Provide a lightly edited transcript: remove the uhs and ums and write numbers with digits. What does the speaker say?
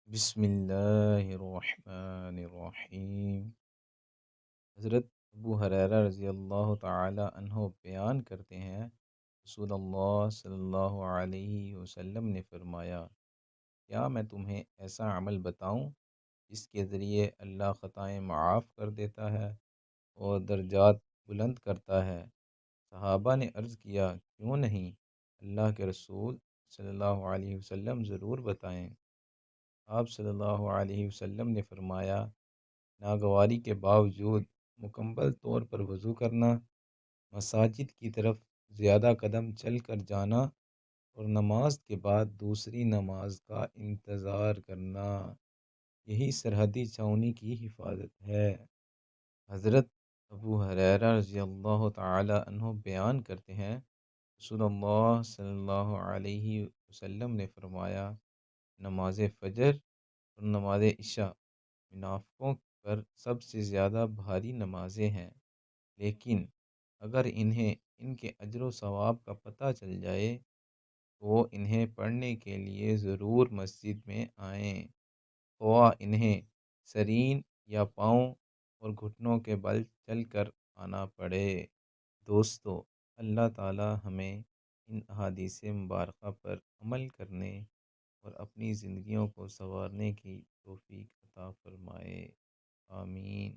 بسم اللہ الرحمن الرحیم۔ حضرت ابو ہریرہ رضی اللہ تعالی عنہ بیان کرتے ہیں، رسول اللہ صلی اللہ علیہ وسلم نے فرمایا، کیا میں تمہیں ایسا عمل بتاؤں جس کے ذریعے اللہ خطائیں معاف کر دیتا ہے اور درجات بلند کرتا ہے؟ صحابہ نے عرض کیا، کیوں نہیں؟ اللہ کے رسول صلی اللہ علیہ وسلم ضرور بتائیں۔ آپ صلی اللہ علیہ وسلم نے فرمایا، ناگواری کے باوجود مکمل طور پر وضو کرنا، مساجد کی طرف زیادہ قدم چل کر جانا اور نماز کے بعد دوسری نماز کا انتظار کرنا، یہی سرحدی چھاؤنی کی حفاظت ہے۔ حضرت ابو ہریرہ رضی اللہ تعالی عنہ بیان کرتے ہیں، رسول اللہ صلی اللہ علیہ وسلم نے فرمایا، نماز فجر اور نماز عشاء منافقوں پر سب سے زیادہ بھاری نمازیں ہیں، لیکن اگر انہیں ان کے اجر و ثواب کا پتہ چل جائے تو وہ انہیں پڑھنے کے لیے ضرور مسجد میں آئیں، خواہ انہیں سرین یا پاؤں اور گھٹنوں کے بل چل کر آنا پڑے۔ دوستو، اللہ تعالی ہمیں ان احادیث مبارکہ پر عمل کرنے اور اپنی زندگیوں کو سنوارنے کی توفیق عطا فرمائے، آمین۔